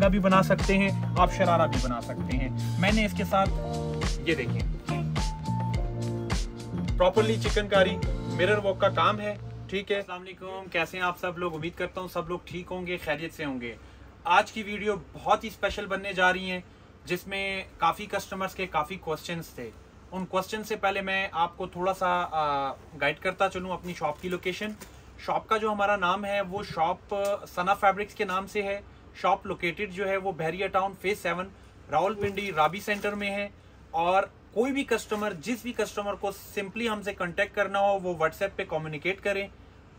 लहंगा भी बना सकते हैं, आप शरारा भी बना सकते हैं। मैंने इसके साथ ये देखिए प्रॉपरली चिकनकारी मिरर वर्क का काम है, ठीक है। अस्सलाम वालेकुम, कैसे हैं आप सब लोग? उम्मीद करता हूँ सब लोग ठीक होंगे, खैरियत से होंगे। आज की वीडियो बहुत ही स्पेशल बनने जा रही है, जिसमें काफ़ी कस्टमर्स के काफ़ी क्वेश्चंस थे। उन क्वेश्चन से पहले मैं आपको थोड़ा सा गाइड करता चलूँ अपनी शॉप की लोकेशन। शॉप का जो हमारा नाम है वो शॉप सना फैब्रिक्स के नाम से है। शॉप लोकेटेड जो है वो बहरिया टाउन फेज 7 रावलपिंडी राबी सेंटर में है। और कोई भी कस्टमर, जिस भी कस्टमर को सिंपली हमसे कांटेक्ट करना हो वो व्हाट्सएप पे कम्युनिकेट करें।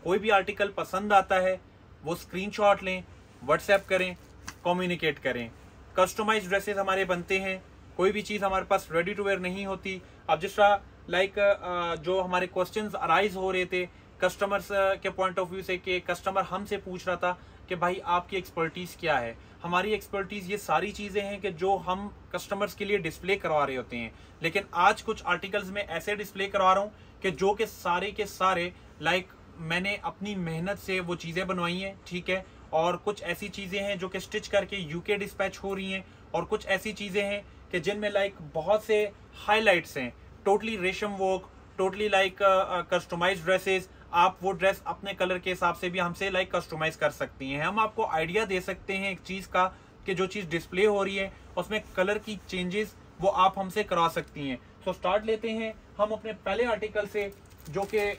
कोई भी आर्टिकल पसंद आता है वो स्क्रीनशॉट लें, व्हाट्सएप करें, कम्युनिकेट करें। कस्टमाइज्ड ड्रेसेस हमारे बनते हैं, कोई भी चीज़ हमारे पास रेडी टू वेयर नहीं होती। अब जिस तरह जो हमारे क्वेश्चंस अराइज हो रहे थे कस्टमर्स के पॉइंट ऑफ व्यू से, कि कस्टमर हमसे पूछ रहा था कि भाई आपकी एक्सपर्टीज़ क्या है। हमारी एक्सपर्टीज़ ये सारी चीज़ें हैं कि जो हम कस्टमर्स के लिए डिस्प्ले करवा रहे होते हैं। लेकिन आज कुछ आर्टिकल्स में ऐसे डिस्प्ले करवा रहा हूँ कि जो कि सारे मैंने अपनी मेहनत से वो चीज़ें बनवाई हैं, ठीक है। और कुछ ऐसी चीज़ें हैं जो कि स्टिच करके यूके डिस्पैच हो रही हैं, और कुछ ऐसी चीज़ें हैं कि जिनमें बहुत से हाइलाइट्स हैं, टोटली रेशम वर्क, टोटली कस्टमाइज्ड ड्रेसेस। आप वो ड्रेस अपने कलर के हिसाब से भी हमसे कस्टमाइज कर सकती हैं। हम आपको आइडिया दे सकते हैं एक चीज़ का कि जो चीज़ डिस्प्ले हो रही है उसमें कलर की चेंजेस वो आप हमसे करा सकती हैं। तो स्टार्ट लेते हैं हम अपने पहले आर्टिकल से, जो कि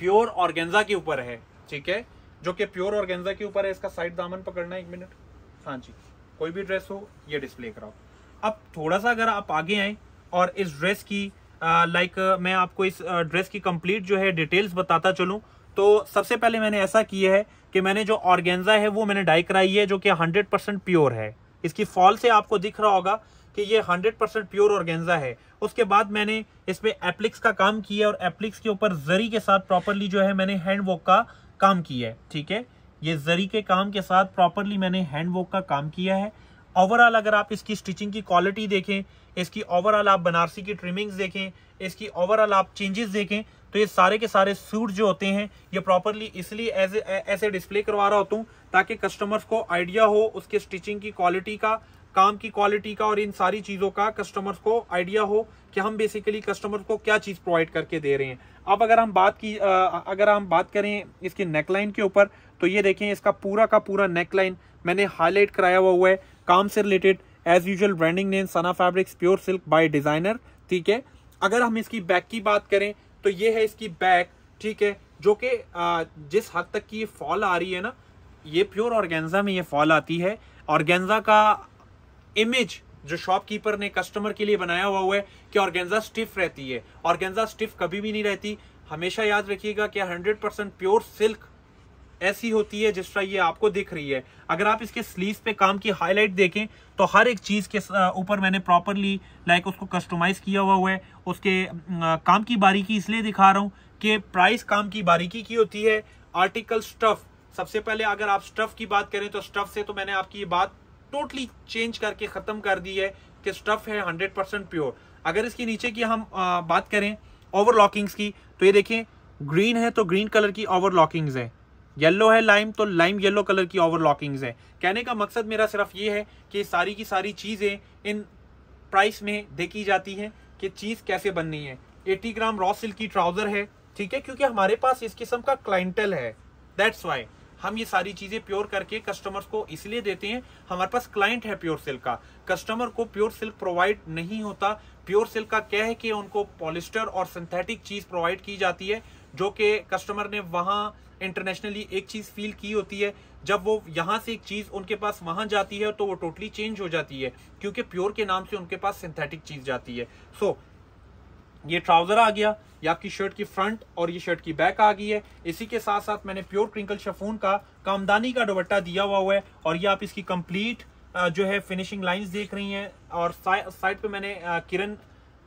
प्योर ऑर्गेन्जा के ऊपर है, ठीक है। जो कि प्योर ऑर्गेन्जा के ऊपर है। इसका साइड दामन पकड़ना है, 1 मिनट। हाँ जी, कोई भी ड्रेस हो ये डिस्प्ले कराओ। अब थोड़ा सा अगर आप आगे आए और इस ड्रेस की मैं आपको इस ड्रेस की कंप्लीट जो है डिटेल्स बताता चलूं, तो सबसे पहले मैंने ऐसा किया है कि मैंने जो ऑर्गेन्जा है वो मैंने डाई कराई है, जो कि 100% प्योर है। इसकी फॉल से आपको दिख रहा होगा कि ये 100% प्योर ऑर्गेन्जा है। उसके बाद मैंने इसमें एप्लिक्स का काम किया और एप्लिक्स के ऊपर जरी के साथ प्रॉपरली जो है मैंने हैंड वर्क का काम किया है, ठीक है। ये जरी के काम के साथ प्रॉपरली मैंने हैंड वर्क का काम किया है। ओवरऑल अगर आप इसकी स्टिचिंग की क्वालिटी देखें, इसकी ओवरऑल आप बनारसी की ट्रिमिंग्स देखें, इसकी ओवरऑल आप चेंजेस देखें, तो ये सारे के सारे सूट जो होते हैं ये प्रॉपरली इसलिए ऐसे डिस्प्ले करवा रहा होता हूँ ताकि कस्टमर्स को आइडिया हो उसके स्टिचिंग की क्वालिटी का, काम की क्वालिटी का, और इन सारी चीज़ों का कस्टमर्स को आइडिया हो कि हम बेसिकली कस्टमर्स को क्या चीज़ प्रोवाइड करके दे रहे हैं। अब अगर हम बात करें इसकी नेकलाइन के ऊपर, तो ये देखें इसका पूरा का पूरा नेकलाइन मैंने हाईलाइट कराया हुआ है काम से related. As usual branding name Sana fabrics pure silk by designer, ठीक है। अगर हम इसकी बैक की बात करें तो ये है इसकी बैक, ठीक है, जो कि जिस हद तक की ये फॉल आ रही है ना, ये प्योर ऑर्गेन्जा में ये फॉल आती है। ऑर्गेन्जा का इमेज जो शॉपकीपर ने कस्टमर के लिए बनाया हुआ है कि ऑर्गेन्जा स्टिफ रहती है, ऑर्गेन्जा स्टिफ कभी भी नहीं रहती। हमेशा याद रखिएगा कि 100% प्योर सिल्क ऐसी होती है जिस तरह ये आपको दिख रही है। अगर आप इसके स्लीव्स पे काम की हाईलाइट देखें तो हर एक चीज के ऊपर मैंने प्रॉपरली उसको कस्टमाइज किया हुआ है। उसके काम की बारीकी इसलिए दिखा रहा हूँ कि प्राइस काम की बारीकी की होती है। आर्टिकल स्टफ, सबसे पहले अगर आप स्टफ की बात करें तो स्टफ से तो मैंने आपकी ये बात टोटली चेंज करके खत्म कर दी है कि स्टफ है 100% प्योर। अगर इसके नीचे की हम बात करें ओवरलॉकिंग्स की, तो ये देखें ग्रीन है तो ग्रीन कलर की ओवरलॉकिंग्स है, येलो है लाइम तो लाइम येलो कलर की ओवरलॉकिंग्स है। कहने का मकसद मेरा सिर्फ ये है कि सारी की सारी चीजें इन प्राइस में देखी जाती हैं कि चीज कैसे बननी है। 80 ग्राम रॉ सिल्क की ट्राउजर है, ठीक है, क्योंकि हमारे पास इस किस्म का क्लाइंटल है, दैट्स वाई हम ये सारी चीजें प्योर करके कस्टमर्स को इसलिए देते हैं। हमारे पास क्लाइंट है प्योर सिल्क का, कस्टमर को प्योर सिल्क प्रोवाइड नहीं होता। प्योर सिल्क का क्या है कि उनको पॉलिस्टर और सिंथेटिक चीज प्रोवाइड की जाती है, जो कि कस्टमर ने वहां इंटरनेशनली एक चीज फील की होती है। जब वो यहाँ से एक चीज उनके पास वहां जाती है तो वो टोटली चेंज हो जाती है, क्योंकि प्योर के नाम से उनके पास सिंथेटिक चीज जाती है। सो ये ट्राउजर आ गया, ये आपकी शर्ट की फ्रंट और ये शर्ट की बैक आ गई है। इसी के साथ साथ मैंने प्योर क्रिंकल शिफॉन का कामदानी का दुपट्टा दिया हुआ है, और ये आप इसकी कंप्लीट जो है फिनिशिंग लाइंस देख रही हैं। और साइड पे मैंने किरण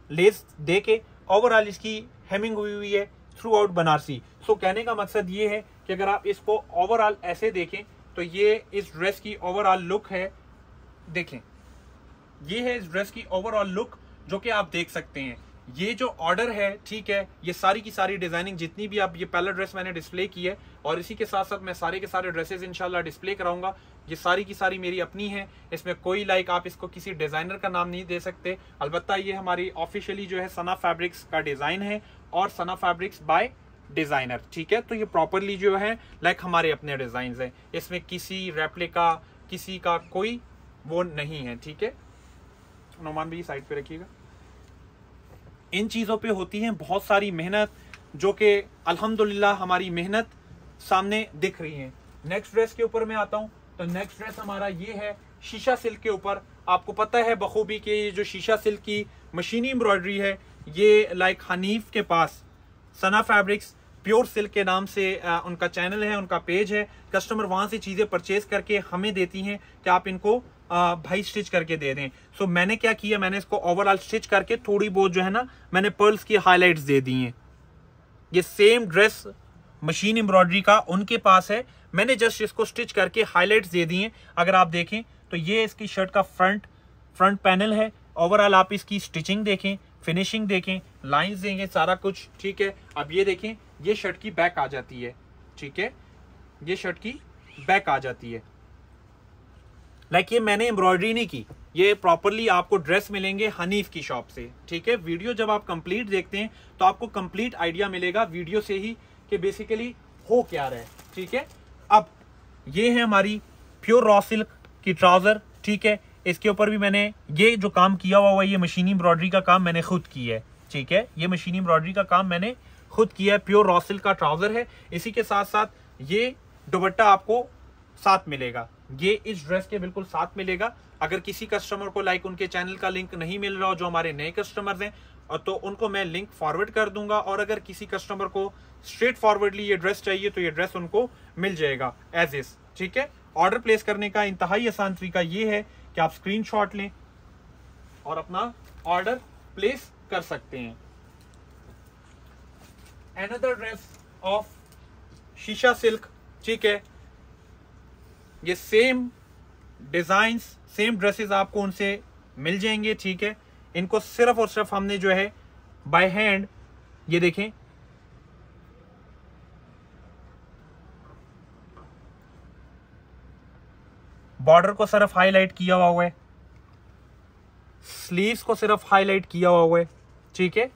लेस दे के ओवरऑल इसकी हेमिंग हुई है थ्रू आउट बनारसी। सो कहने का मकसद ये है कि अगर आप इसको ओवरऑल ऐसे देखें तो ये इस ड्रेस की ओवरऑल लुक है। देखें, ये है इस ड्रेस की ओवरऑल लुक जो कि आप देख सकते हैं ये जो ऑर्डर है, ठीक है, ये सारी की सारी डिजाइनिंग जितनी भी आप ये पहला ड्रेस मैंने डिस्प्ले की है और इसी के साथ साथ मैं सारे के सारे ड्रेसेस इंशाल्लाह डिस्प्ले कराऊंगा, ये सारी की सारी मेरी अपनी है। इसमें कोई आप इसको किसी डिजाइनर का नाम नहीं दे सकते। अलबत्ता ये हमारी ऑफिशियली जो है सना फैब्रिक्स का डिजाइन है और सना फैब्रिक्स बाय डिजाइनर, ठीक है। तो ये प्रॉपरली जो है हमारे अपने डिजाइन है, इसमें किसी रेप्लिका किसी का कोई वो नहीं है, ठीक है। नोमान भी साइड पे रखिएगा। इन चीजों पे होती है बहुत सारी मेहनत, जो कि अल्हम्दुलिल्लाह हमारी मेहनत सामने दिख रही है। नेक्स्ट ड्रेस के ऊपर मैं आता हूं, तो नेक्स्ट ड्रेस हमारा ये है शीशा सिल्क के ऊपर। आपको पता है बखूबी कि ये जो शीशा सिल्क की मशीनी एम्ब्रॉयडरी है, ये हनीफ के पास सना फैब्रिक्स प्योर सिल्क के नाम से उनका चैनल है, उनका पेज है। कस्टमर वहां से चीजें परचेज करके हमें देती हैं कि आप इनको भाई स्टिच करके दे दें। सो मैंने क्या किया, मैंने इसको ओवरऑल स्टिच करके थोड़ी बहुत जो है ना मैंने पर्ल्स की हाईलाइट्स दे दी हैं। ये सेम ड्रेस मशीन एम्ब्रॉयडरी का उनके पास है, मैंने जस्ट इसको स्टिच करके हाईलाइट्स दे दी हैं। अगर आप देखें तो ये इसकी शर्ट का फ्रंट पैनल है। ओवरऑल आप इसकी स्टिचिंग देखें, फिनिशिंग देखें, लाइंस देंगे, सारा कुछ ठीक है। अब ये देखें, ये शर्ट की बैक आ जाती है, ठीक है, ये शर्ट की बैक आ जाती है। ये मैंने एम्ब्रॉयडरी नहीं की, ये प्रॉपरली आपको ड्रेस मिलेंगे हनीफ की शॉप से, ठीक है। वीडियो जब आप कंप्लीट देखते हैं तो आपको कंप्लीट आइडिया मिलेगा वीडियो से ही कि बेसिकली हो क्या रहा है, ठीक है। अब ये है हमारी प्योर रॉ सिल्क की ट्राउजर, ठीक है। इसके ऊपर भी मैंने ये जो काम किया हुआ है, ये मशीनी एम्ब्रॉयडरी का काम मैंने खुद किया है, ठीक है। ये मशीनी एम्ब्रॉयडरी का काम मैंने खुद किया है। प्योर रॉ सिल्क का ट्राउजर है। इसी के साथ साथ ये दुपट्टा आपको साथ मिलेगा, ये इस ड्रेस के बिल्कुल साथ मिलेगा। अगर किसी कस्टमर को उनके चैनल का लिंक नहीं मिल रहा हो, जो हमारे नए कस्टमर्स हैं, तो उनको मैं लिंक फॉरवर्ड कर दूंगा। और अगर किसी कस्टमर को स्ट्रेट फॉरवर्डली ये ड्रेस चाहिए तो ये ड्रेस उनको मिल जाएगा एज इज, ठीक है। ऑर्डर प्लेस करने का इंतहाई आसान तरीका ये है कि आप स्क्रीनशॉट लें और अपना ऑर्डर प्लेस कर सकते हैं। अनदर ड्रेस ऑफ शीशा सिल्क, ठीक है। ये सेम डिजाइन्स, सेम ड्रेसेस आपको उनसे मिल जाएंगे, ठीक है। इनको सिर्फ और सिर्फ हमने जो है बाय हैंड, ये देखें, बॉर्डर को सिर्फ हाईलाइट किया हुआ है, स्लीव्स को सिर्फ हाईलाइट किया हुआ है, ठीक है।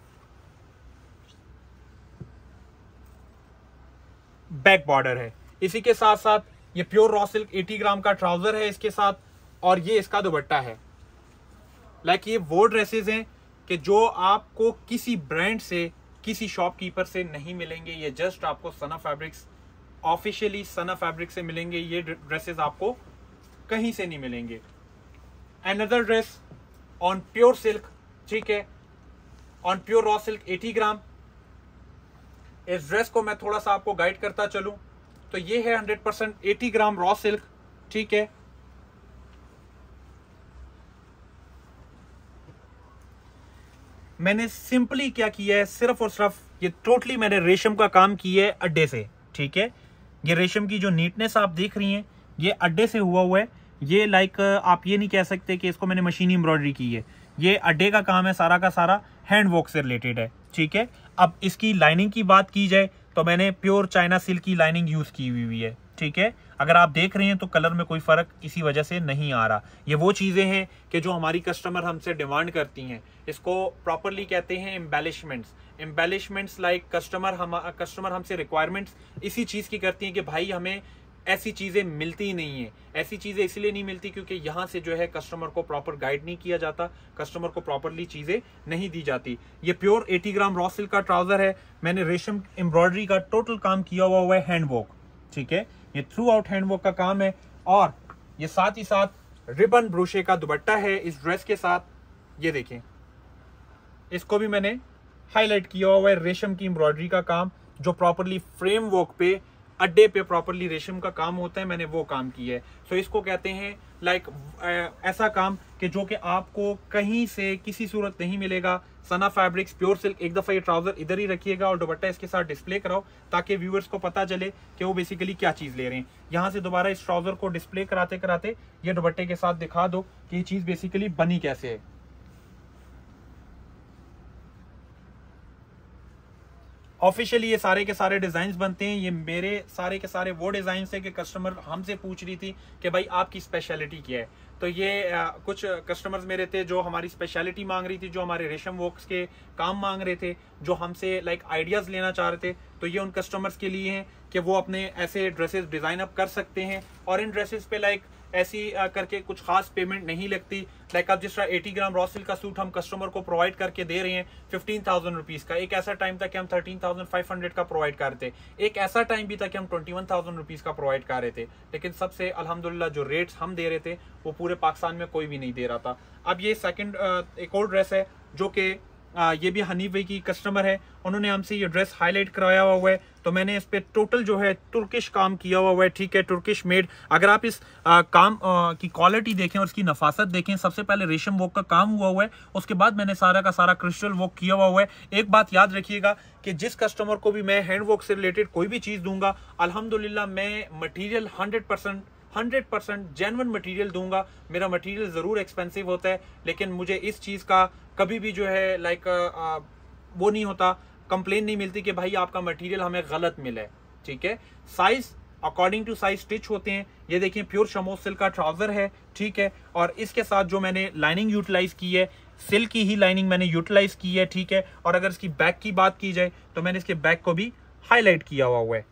बैक बॉर्डर है। इसी के साथ साथ ये प्योर रॉ सिल्क 80 ग्राम का ट्राउजर है इसके साथ, और ये इसका दुपट्टा है। ये वो ड्रेसेस हैं कि जो आपको किसी ब्रांड से, किसी शॉपकीपर से नहीं मिलेंगे। ये जस्ट आपको सना फैब्रिक्स, ऑफिशियली सना फैब्रिक से मिलेंगे। ये ड्रेसेस आपको कहीं से नहीं मिलेंगे। Another dress on pure silk, ठीक है, ऑन प्योर रॉ सिल्क 80 ग्राम। इस ड्रेस को मैं थोड़ा सा आपको गाइड करता चलूं तो ये है 100% 80 ग्राम रॉ सिल्क, ठीक है। मैंने सिंपली क्या किया है, सिर्फ और सिर्फ ये टोटली मैंने रेशम का काम किया है अड्डे से, ठीक है। ये रेशम की जो नीटनेस आप देख रही हैं, ये अड्डे से हुआ है। ये आप ये नहीं कह सकते कि इसको मैंने मशीनी एम्ब्रॉयडरी की है, ये अड्डे का काम है, सारा का सारा हैंड वर्क से रिलेटेड है, ठीक है। अब इसकी लाइनिंग की बात की जाए तो मैंने प्योर चाइना सिल्क की लाइनिंग यूज की हुई है, ठीक है। अगर आप देख रहे हैं तो कलर में कोई फर्क इसी वजह से नहीं आ रहा। ये वो चीजें हैं कि जो हमारी कस्टमर हमसे डिमांड करती हैं। इसको प्रॉपरली कहते हैं एम्बेलिशमेंट्स। एम्बेलिशमेंट्स कस्टमर हमसे रिक्वायरमेंट्स इसी चीज की करती हैं कि भाई हमें ऐसी चीजें मिलती नहीं है। ऐसी चीजें इसलिए नहीं मिलती क्योंकि यहाँ से जो है कस्टमर को प्रॉपर गाइड नहीं किया जाता, कस्टमर को प्रॉपरली चीजें नहीं दी जाती। ये प्योर 80 ग्राम रॉ सिल्क का ट्राउजर है। मैंने रेशम एम्ब्रॉयडरी का टोटल काम किया हुआ है, हैंड वर्क, ठीक है। ये थ्रू आउट हैंड वर्क का काम है। और ये साथ ही साथ रिबन ब्रोशे का दुपट्टा है इस ड्रेस के साथ। ये देखें, इसको भी मैंने हाईलाइट किया हुआ है, रेशम की एम्ब्रॉयडरी का काम, जो प्रॉपरली फ्रेम वर्क पे, अड्डे पे प्रॉपरली रेशम का काम होता है, मैंने वो काम किया है। सो इसको कहते हैं ऐसा काम कि जो कि आपको कहीं से किसी सूरत नहीं मिलेगा। सना फैब्रिक्स प्योर सिल्क। एक दफा ये ट्राउजर इधर ही रखिएगा और दुपट्टा इसके साथ डिस्प्ले कराओ ताकि व्यूअर्स को पता चले कि वो बेसिकली क्या चीज ले रहे हैं। यहाँ से दोबारा इस ट्राउजर को डिस्प्ले कराते कराते ये दुपट्टे के साथ दिखा दो कि ये चीज बेसिकली बनी कैसे है। ऑफिशियली ये सारे के सारे डिजाइन बनते हैं। ये मेरे सारे के सारे वो डिजाइन है कि कस्टमर हमसे पूछ रही थी कि भाई आपकी स्पेशलिटी क्या है। तो ये कुछ कस्टमर्स मेरे थे जो हमारी स्पेशलिटी मांग रही थी, जो हमारे रेशम वर्क्स के काम मांग रहे थे, जो हमसे लाइक आइडियाज लेना चाह रहे थे। तो ये उन कस्टमर्स के लिए हैं कि वो अपने ऐसे ड्रेसेस डिजाइन अप कर सकते हैं और इन ड्रेसेस पे लाइक ऐसी करके कुछ खास पेमेंट नहीं लगती। लाइक आप जिस तरह 80 ग्राम रॉ सिल्क का सूट हम कस्टमर को प्रोवाइड करके दे रहे हैं 15,000 रुपीज का। एक ऐसा टाइम था कि हम 13,500 का प्रोवाइड कर रहे थे। एक ऐसा टाइम भी था कि हम 21,000 रुपीज का प्रोवाइड कर रहे थे। लेकिन सबसे अल्हम्दुलिल्लाह जो रेट्स हम दे रहे थे वो पूरे पाकिस्तान में कोई भी नहीं दे रहा था। अब ये सेकंड एक और ड्रेस है जो कि ये भी हनीफ भाई की कस्टमर है, उन्होंने हमसे ये ड्रेस हाईलाइट कराया हुआ है। तो मैंने इस पे टोटल जो है तुर्किश काम किया हुआ है, ठीक है, तुर्किश मेड। अगर आप इस काम की क्वालिटी देखें और इसकी नफासत देखें, सबसे पहले रेशम वर्क का काम हुआ है, उसके बाद मैंने सारा का सारा क्रिस्टल वर्क किया हुआ है। एक बात याद रखिएगा कि जिस कस्टमर को भी मैं हैंड वर्क से रिलेटेड कोई भी चीज दूंगा, अल्हम्दुलिल्लाह मैं मटीरियल 100% जेन्युइन मटेरियल दूंगा। मेरा मटेरियल जरूर एक्सपेंसिव होता है, लेकिन मुझे इस चीज का कभी भी जो है लाइक वो नहीं होता, कंप्लेन नहीं मिलती कि भाई आपका मटेरियल हमें गलत मिला है, ठीक है। Size according to size stitch होते हैं। ये देखिए प्योर शमोस सिल्क का ट्राउजर है, ठीक है, और इसके साथ जो मैंने लाइनिंग यूटिलाइज की है, सिल्क की ही लाइनिंग मैंने यूटिलाइज की है, ठीक है। और अगर इसकी बैक की बात की जाए तो मैंने इसके बैक को भी हाईलाइट किया हुआ है।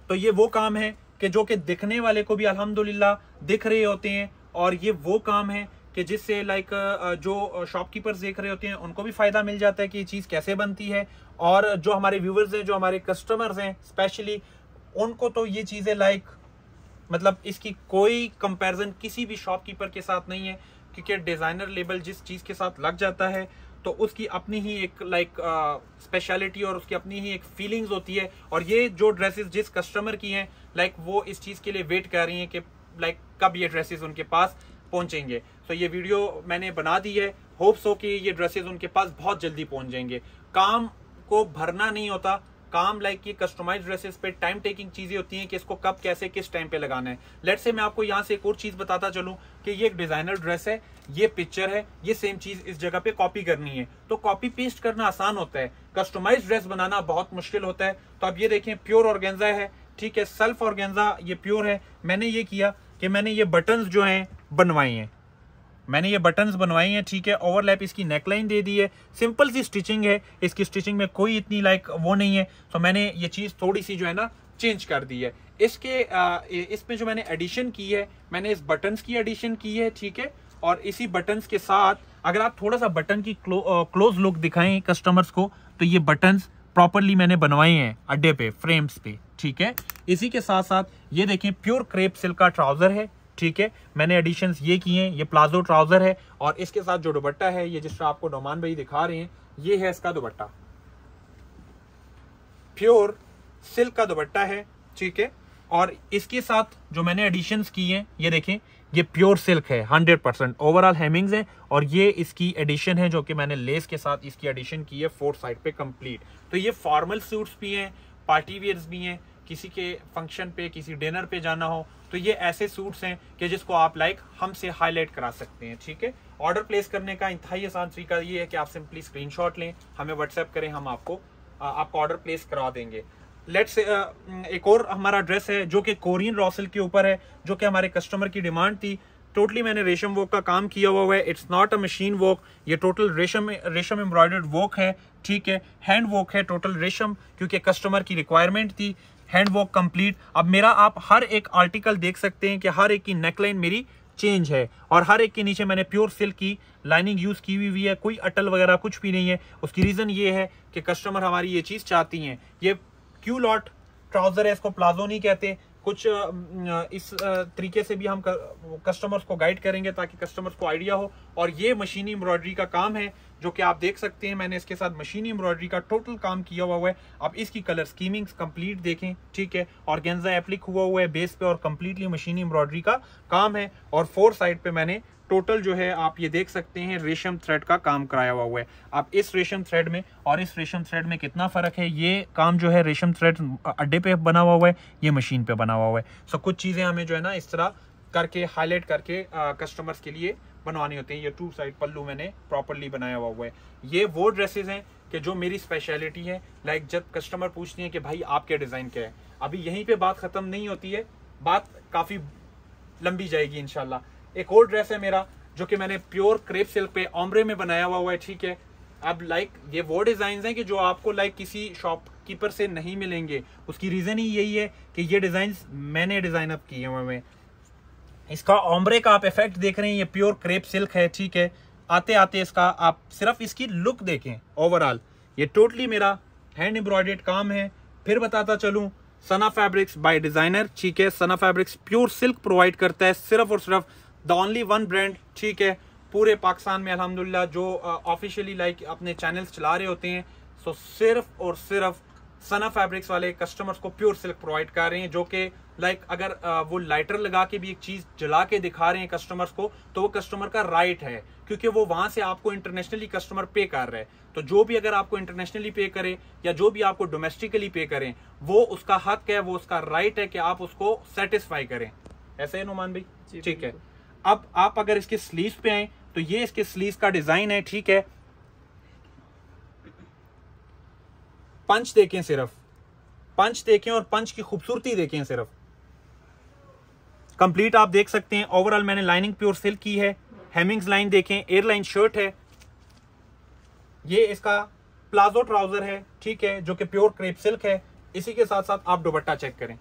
तो ये वो काम है कि जो कि दिखने वाले को भी अल्हम्दुलिल्लाह दिख रहे होते हैं, और ये वो काम है कि जिससे लाइक जो शॉपकीपर्स देख रहे होते हैं उनको भी फायदा मिल जाता है कि ये चीज कैसे बनती है, और जो हमारे व्यूवर्स हैं, जो हमारे कस्टमर्स हैं स्पेशली, उनको तो ये चीजें लाइक मतलब इसकी कोई कंपैरिजन किसी भी शॉपकीपर के साथ नहीं है, क्योंकि डिजाइनर लेबल जिस चीज के साथ लग जाता है तो उसकी अपनी ही एक लाइक स्पेशलिटी और उसकी अपनी ही एक फीलिंग्स होती है। और ये जो ड्रेसेस जिस कस्टमर की हैं, लाइक वो इस चीज के लिए वेट कर रही हैं कि लाइक कब ये ड्रेसेस उनके पास पहुंचेंगे। तो ये वीडियो मैंने बना दी है, होप्स हो कि ये ड्रेसेस उनके पास बहुत जल्दी पहुंच जाएंगे। काम को भरना नहीं होता, काम लाइक ये कस्टमाइज ड्रेसेस पे टाइम टेकिंग चीजें होती हैं कि इसको कब कैसे किस टाइम पे लगाना है। लेट्स से मैं आपको यहाँ से एक और चीज बताता चलूं कि ये एक डिजाइनर ड्रेस है, ये पिक्चर है, ये सेम चीज इस जगह पे कॉपी करनी है। तो कॉपी पेस्ट करना आसान होता है, कस्टमाइज ड्रेस बनाना बहुत मुश्किल होता है। तो अब ये देखें प्योर ऑर्गेन्जा है, ठीक है, सेल्फ ऑर्गेन्जा ये प्योर है। मैंने ये किया कि मैंने ये बटन्स जो हैं बनवाई हैं, मैंने ये बटन्स बनवाई हैं, ठीक है। ओवरलैप इसकी नेकलाइन दे दी है, सिंपल सी स्टिचिंग है, इसकी स्टिचिंग में कोई इतनी लाइक वो नहीं है। तो मैंने ये चीज थोड़ी सी जो है ना चेंज कर दी है। इसके इसमें जो मैंने एडिशन की है, मैंने इस बटन्स की एडिशन की है, ठीक है। और इसी बटन्स के साथ अगर आप थोड़ा सा बटन की क्लोज लुक दिखाएं कस्टमर्स को, तो ये बटन्स प्रॉपरली मैंने बनवाए हैं अड्डे पे, फ्रेम्स पे, ठीक है। इसी के साथ साथ ये देखें प्योर क्रेप सिल्क का ट्राउजर है, ठीक है। मैंने एडिशंस ये किए हैं, ये प्लाजो ट्राउजर है, और इसके साथ जो दुपट्टा है, ये जिस तरह आपको नोमान भाई दिखा रहे हैं, ये है इसका दुपट्टा, प्योर सिल्क का दुपट्टा है, ठीक है। और इसके साथ जो मैंने एडिशंस की हैं, ये देखें, ये प्योर सिल्क है 100%, ओवरऑल हेमिंग्स है, और ये इसकी एडिशन है जो कि मैंने लेस के साथ इसकी एडिशन की है 4 साइड पे कंप्लीट। तो ये फॉर्मल सूट्स भी हैं, पार्टी वेयर्स भी हैं, किसी के फंक्शन पे, किसी डिनर पे जाना हो, तो ये ऐसे सूट्स हैं कि जिसको आप लाइक हमसे हाईलाइट करा सकते हैं, ठीक है। ऑर्डर प्लेस करने का इंतहाई आसान तरीका ये है कि आप सिंपली स्क्रीनशॉट लें, हमें व्हाट्सएप करें, हम आपको ऑर्डर प्लेस करा देंगे। लेट्स एक और हमारा ड्रेस है जो कि कोरियन रॉ सिल्क के ऊपर है, जो कि हमारे कस्टमर की डिमांड थी। टोटली मैंने रेशम वर्क का काम किया हुआ है, it's not a machine work, ये टोटल रेशम एम्ब्रॉयडर्ड वर्क है, ठीक है, हैंड वर्क है, टोटल रेशम, क्योंकि कस्टमर की रिक्वायरमेंट थी, हैंड वर्क कंप्लीट। अब मेरा आप हर एक आर्टिकल देख सकते हैं कि हर एक की नेकलाइन मेरी चेंज है, और हर एक के नीचे मैंने प्योर सिल्क की लाइनिंग यूज की हुई है, कोई अटल वगैरह कुछ भी नहीं है। उसकी रीजन ये है कि कस्टमर हमारी ये चीज चाहती हैं। ये क्यू लॉट ट्राउजर है, इसको प्लाजो नहीं कहते, कुछ इस तरीके से भी हम कस्टमर्स को गाइड करेंगे ताकि कस्टमर्स को आइडिया हो। और ये मशीनी एम्ब्रॉयडरी का काम है जो कि आप देख सकते हैं, मैंने इसके साथ मशीनी एम्ब्रॉयडरी का टोटल काम किया हुआ है। आप इसकी कलर स्कीमिंग्स कंप्लीट देखें, ठीक है, ऑर्गेन्जा एप्लिक हुआ है बेस पे, और कंप्लीटली मशीनी एम्ब्रॉयडरी का काम है। और 4 साइड पे मैंने टोटल जो है आप ये देख सकते हैं रेशम थ्रेड का काम कराया हुआ है। आप इस रेशम थ्रेड में और इस रेशम थ्रेड में कितना फर्क है, ये काम जो है रेशम थ्रेड अड्डे पे बना हुआ है, ये मशीन पे बना हुआ है। सो कुछ चीजें हमें जो है ना इस तरह करके हाईलाइट करके कस्टमर्स के लिए बनवाने होते हैं। ये 2 साइड पल्लू मैंने प्रॉपरली बनाया हुआ है। ये वो ड्रेसेस हैं कि जो मेरी स्पेशलिटी है। लाइक जब कस्टमर पूछती हैं कि भाई आपके डिज़ाइन क्या है, अभी यहीं पे बात ख़त्म नहीं होती है, बात काफ़ी लंबी जाएगी इंशाल्लाह। एक और ड्रेस है मेरा जो कि मैंने प्योर क्रेप सिल्क पे ओम्ब्रे में बनाया हुआ है, ठीक है। अब लाइक ये वो डिज़ाइन हैं कि जो आपको लाइक किसी शॉपकीपर से नहीं मिलेंगे। उसकी रीज़न ही यही है कि ये डिज़ाइन मैंने डिज़ाइन अप किए हुए हैं। इसका ओम्ब्रे का आप इफेक्ट देख रहे हैं, ये प्योर क्रेप सिल्क है, ठीक है। आते आते इसका आप सिर्फ इसकी लुक देखें ओवरऑल, ये टोटली मेरा हैंड एम्ब्रॉयडर्ड काम है। फिर बताता चलूं, सना फैब्रिक्स बाय डिजाइनर, ठीक है। सना फैब्रिक्स प्योर सिल्क प्रोवाइड करता है, सिर्फ और सिर्फ द ओनली वन ब्रांड, ठीक है, पूरे पाकिस्तान में अल्हम्दुलिल्लाह, जो ऑफिशियली लाइक अपने चैनल्स चला रहे होते हैं। सो सिर्फ और सिर्फ सना फैब्रिक्स वाले कस्टमर्स को प्योर सिल्क प्रोवाइड कर रहे हैं, जो कि लाइक अगर वो लाइटर लगा के भी एक चीज जला के दिखा रहे हैं कस्टमर्स को, तो वो कस्टमर का राइट है, क्योंकि वो वहां से आपको इंटरनेशनली कस्टमर पे कर रहा है। तो जो भी अगर आपको इंटरनेशनली पे करे या जो भी आपको डोमेस्टिकली पे करें, वो उसका हक है, वो उसका राइट है कि आप उसको सेटिस्फाई करें। ऐसे है नुमान भाई, ठीक है। अब आप अगर इसके स्लीव्स पे आए तो ये इसके स्लीव्स का डिजाइन है, ठीक है। पंच देखें, सिर्फ पंच देखें और पंच की खूबसूरती देखें, सिर्फ कंप्लीट आप देख सकते हैं। ओवरऑल मैंने लाइनिंग प्योर सिल्क की है, हेमिंग्स लाइन देखें, एयरलाइन शर्ट है, ये इसका प्लाजो ट्राउजर है, ठीक है, जो कि प्योर क्रेप सिल्क है। इसी के साथ साथ आप दुपट्टा चेक करें,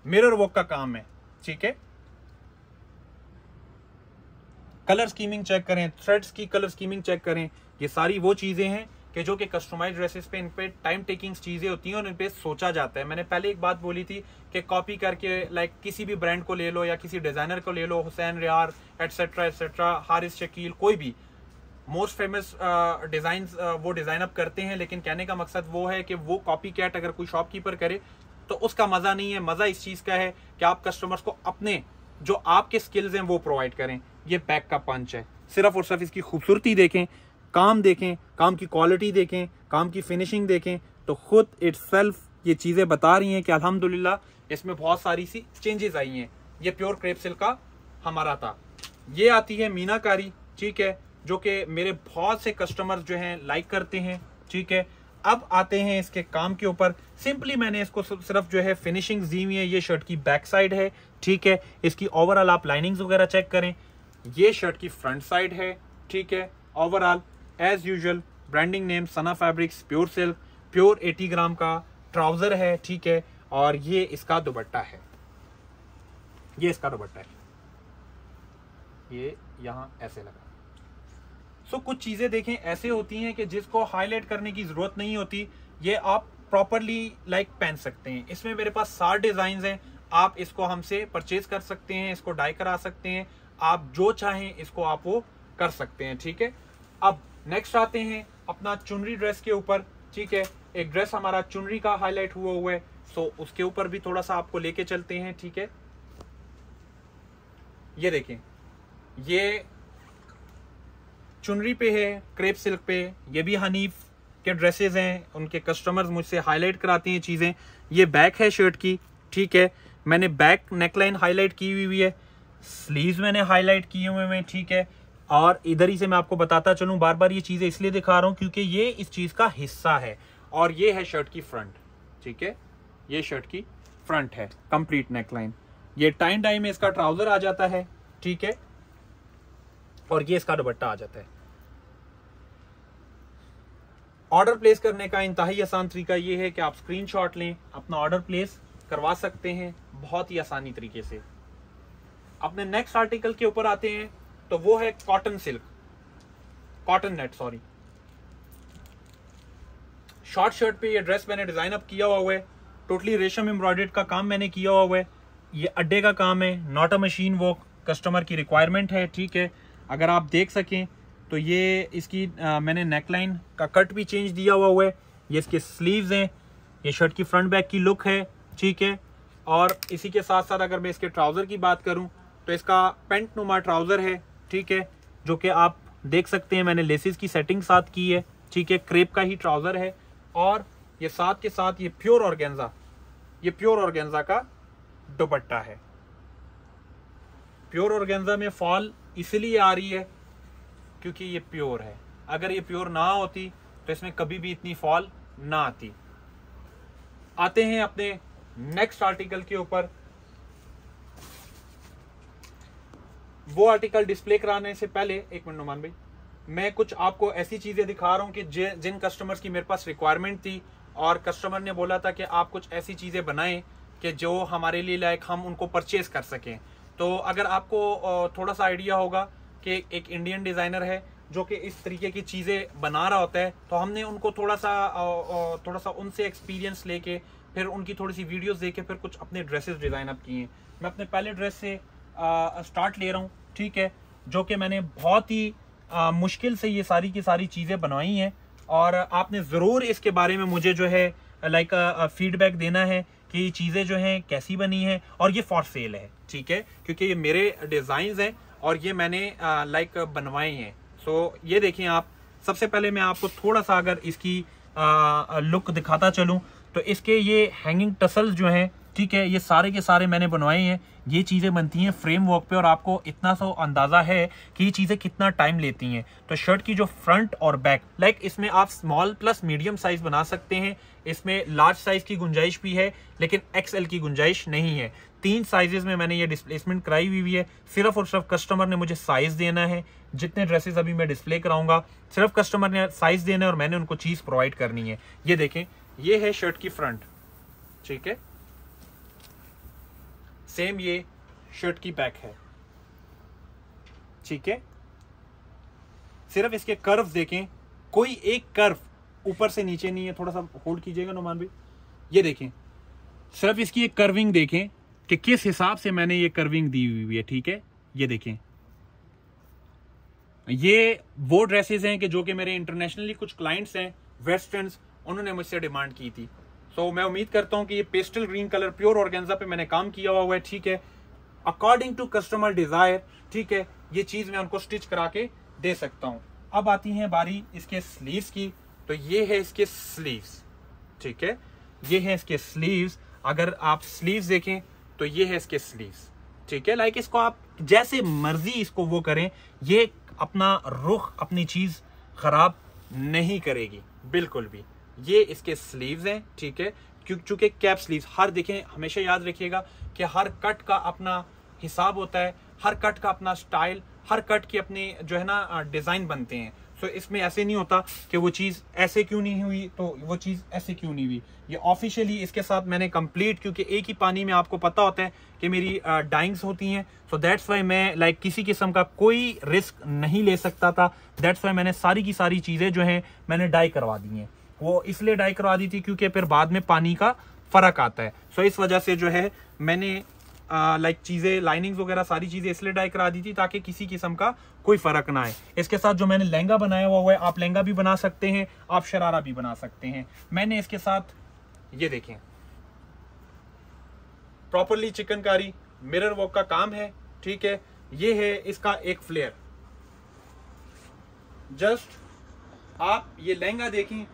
मिरर वर्क का काम है, ठीक है। कलर स्कीमिंग चेक करें, थ्रेड्स की कलर स्कीमिंग चेक करें। ये सारी वो चीजें हैं कि जो कि कस्टमाइज ड्रेसेस पे, इन पे टाइम टेकिंग चीजें होती हैं और इन पे सोचा जाता है। मैंने पहले एक बात बोली थी कि कॉपी करके लाइक किसी भी ब्रांड को ले लो या किसी डिजाइनर को ले लो, हुसैन रियार एटसेट्रा एटसेट्रा, हारिस शकील, कोई भी मोस्ट फेमस डिजाइन वो डिजाइन अप करते हैं, लेकिन कहने का मकसद वो है कि वो कॉपी कैट अगर कोई शॉपकीपर करे तो उसका मजा नहीं है। मजा इस चीज का है कि आप कस्टमर्स को अपने जो आपके स्किल्स हैं वो प्रोवाइड करें। ये बैक का पंच है, सिर्फ और सिर्फ इसकी खूबसूरती देखें, काम देखें, काम की क्वालिटी देखें, काम की फिनिशिंग देखें, तो खुद इटसेल्फ ये चीजें बता रही हैं कि अल्हम्दुलिल्लाह इसमें बहुत सारी सी चेंजेस आई हैं। ये प्योर क्रेप सिल्क का हमारा था। ये आती है मीनाकारी, ठीक है, जो कि मेरे बहुत से कस्टमर्स जो हैं लाइक करते हैं, ठीक है। अब आते हैं इसके काम के ऊपर। सिंपली मैंने इसको सिर्फ जो है फिनिशिंग दी हुई है। ये शर्ट की बैक साइड है, ठीक है। इसकी ओवरऑल आप लाइनिंग्स वगैरह चेक करें। ये शर्ट की फ्रंट साइड है, ठीक है। Overall as usual branding name Sana fabrics pure silk, pure 80 gram का ट्राउजर है, ठीक है। और ये इसका दुपट्टा है, ये इसका दुपट्टा है, ये यहां ऐसे लगा। सो कुछ चीजें देखें ऐसे होती हैं कि जिसको हाईलाइट करने की जरूरत नहीं होती, ये आप प्रॉपरली लाइक पहन सकते हैं। इसमें मेरे पास 60 डिजाइन हैं, आप इसको हमसे परचेज कर सकते हैं, इसको डाई करा सकते हैं, आप जो चाहें इसको आप वो कर सकते हैं, ठीक है। अब नेक्स्ट आते हैं अपना चुनरी ड्रेस के ऊपर, ठीक है। एक ड्रेस हमारा चुनरी का हाईलाइट हुआ है, सो उसके ऊपर भी थोड़ा सा आपको लेके चलते हैं, ठीक है। ये देखें, ये चुनरी पे है, क्रेप सिल्क पे। ये भी हनीफ के ड्रेसेस हैं, उनके कस्टमर्स मुझसे हाईलाइट कराती हैं चीजें। ये बैक है शर्ट की, ठीक है। मैंने बैक नेकलाइन हाईलाइट की हुई है, स्लीव्स मैंने हाईलाइट किए हुए हैं, ठीक है। और इधर ही से मैं आपको बताता चलूं, बार बार ये चीजें इसलिए दिखा रहा हूं क्योंकि ये इस चीज का हिस्सा है। और ये है शर्ट की फ्रंट, ठीक है। ये शर्ट की फ्रंट है, कंप्लीट नेकलाइन। ये टाइन डाई में इसका ट्राउजर आ जाता है, ठीक है। और ये इसका दुपट्टा आ जाता है। ऑर्डर प्लेस करने का इंतहाई आसान तरीका ये है कि आप स्क्रीनशॉट लें, अपना ऑर्डर प्लेस करवा सकते हैं बहुत ही आसानी तरीके से। अपने नेक्स्ट आर्टिकल के ऊपर आते हैं, तो वो है cotton silk, cotton net sorry. Short shirt पे ये ड्रेस मैंने डिजाइन अप किया हुआ है, टोटली रेशम एम्ब्रॉयडर्ड का काम मैंने किया हुआ है। ये अड्डे का काम है, not a machine work, customer की रिक्वायरमेंट है, ठीक है। अगर आप देख सकें तो ये इसकी मैंने नेकलाइन का कट भी चेंज दिया हुआ है। ये इसके स्लीव्स हैं, ये शर्ट की फ्रंट बैक की लुक है, ठीक है। और इसी के साथ साथ अगर मैं इसके ट्राउजर की बात करूं तो इसका पेंट नुमा ट्राउजर है, ठीक है, जो कि आप देख सकते हैं मैंने लेसिस की सेटिंग साथ की है, ठीक है। क्रेप का ही ट्राउजर है और ये साथ के साथ ये प्योर ऑर्गेन्जा, ये प्योर ऑर्गेन्जा का दुपट्टा है। प्योर ऑर्गेन्जा में फॉल इसलिए आ रही है क्योंकि ये प्योर है। अगर ये प्योर ना होती तो इसमें कभी भी इतनी फॉल ना आती। आते हैं अपने नेक्स्ट आर्टिकल के ऊपर। वो आर्टिकल डिस्प्ले कराने से पहले एक मिनट नुमान भाई, मैं कुछ आपको ऐसी चीजें दिखा रहा हूं कि जिन कस्टमर्स की मेरे पास रिक्वायरमेंट थी और कस्टमर ने बोला था कि आप कुछ ऐसी चीजें बनाएं कि जो हमारे लिए लाइक हम उनको परचेज कर सकें। तो अगर आपको थोड़ा सा आइडिया होगा कि एक इंडियन डिजाइनर है जो कि इस तरीके की चीजें बना रहा होता है, तो हमने उनको थोड़ा सा उनसे एक्सपीरियंस लेके फिर उनकी थोड़ी सी वीडियोस देके फिर कुछ अपने ड्रेसेस डिजाइन अप किए हैं। मैं अपने पहले ड्रेस से स्टार्ट ले रहा हूँ, ठीक है, जो कि मैंने बहुत ही मुश्किल से ये सारी की सारी चीजें बनवाई हैं और आपने जरूर इसके बारे में मुझे जो है लाइक फीडबैक देना है कि ये चीजें जो हैं कैसी बनी हैं। और ये फॉर सेल है, ठीक है, क्योंकि ये मेरे डिजाइन हैं और ये मैंने लाइक बनवाए हैं। सो ये देखें आप। सबसे पहले मैं आपको थोड़ा सा अगर इसकी लुक दिखाता चलूं तो इसके ये हैंगिंग टसल्स जो हैं, ठीक है, ये सारे के सारे मैंने बनवाए हैं। ये चीजें बनती हैं फ्रेम वर्क पे और आपको इतना सा अंदाजा है कि ये चीजें कितना टाइम लेती हैं। तो शर्ट की जो फ्रंट और बैक लाइक इसमें आप स्मॉल प्लस मीडियम साइज बना सकते हैं। इसमें लार्ज साइज की गुंजाइश भी है लेकिन एक्सएल की गुंजाइश नहीं है। 3 साइजेस में मैंने ये डिस्प्लेसमेंट कराई हुई है। सिर्फ और सिर्फ कस्टमर ने मुझे साइज देना है। जितने ड्रेसेस अभी मैं डिस्प्ले कराऊंगा सिर्फ कस्टमर ने साइज देना है और मैंने उनको चीज प्रोवाइड करनी है। ये देखें, ये है शर्ट की फ्रंट, ठीक है, सेम ये शर्ट की बैक है, ठीक है। सिर्फ इसके कर्व्स देखें, कोई एक कर्व ऊपर से नीचे नहीं है। थोड़ा सा होल्ड कीजिएगा नुमान भाई। ये देखें, सिर्फ इसकी एक कर्विंग देखें कि किस हिसाब से मैंने ये कर्विंग दी हुई है, ठीक है। ये देखें, ये वो ड्रेसेस हैं कि जो कि मेरे इंटरनेशनली कुछ क्लाइंट्स हैं वेस्टर्न्स, उन्होंने मुझसे डिमांड की थी। सो मैं उम्मीद करता हूं कि ये pastel green colour pure organza पे मैंने काम किया हुआ है, ठीक है, अकॉर्डिंग टू कस्टमर डिजायर, ठीक है। ये चीज मैं उनको स्टिच करा के दे सकता हूं। अब आती है बारी इसके स्लीव्स की। तो ये है इसके स्लीव्स, ठीक है, ये है इसके स्लीव्स। अगर आप स्लीव्स देखें तो ये है इसके स्लीव्स, ठीक है। लाइक इसको आप जैसे मर्जी इसको वो करें, ये अपना रुख अपनी चीज खराब नहीं करेगी बिल्कुल भी। ये इसके स्लीव्स हैं, ठीक है, चूंकि कैप स्लीव्स हर देखें, हमेशा याद रखिएगा कि हर कट का अपना हिसाब होता है, हर कट का अपना स्टाइल, हर कट की अपनी जो है ना डिजाइन बनते हैं। सो इसमें ऐसे नहीं होता कि वो चीज ऐसे क्यों नहीं हुई तो वो चीज ऐसे क्यों नहीं हुई। ये ऑफिशियली इसके साथ मैंने कंप्लीट, क्योंकि एक ही पानी में आपको पता होता है कि मेरी डाइंग्स होती हैं, सो दैट्स वाई मैं लाइक किसी किस्म का कोई रिस्क नहीं ले सकता था। दैट्स वाई मैंने सारी की सारी चीजें जो हैं मैंने डाई करवा दी हैं। वो इसलिए डाई करवा दी थी क्योंकि फिर बाद में पानी का फर्क आता है। सो इस वजह से जो है मैंने लाइक चीजें लाइनिंग्स वगैरह सारी चीजें इसलिए डाई करा दी थी ताकि किसी किस्म का कोई फर्क ना आए। इसके साथ जो मैंने लहंगा बनाया हुआ है, आप लहंगा भी बना सकते हैं, आप शरारा भी बना सकते हैं। मैंने इसके साथ ये देखें प्रॉपरली चिकनकारी मिरर वर्क का काम है, ठीक है। ये है इसका एक फ्लेयर। जस्ट आप ये लहंगा देखें,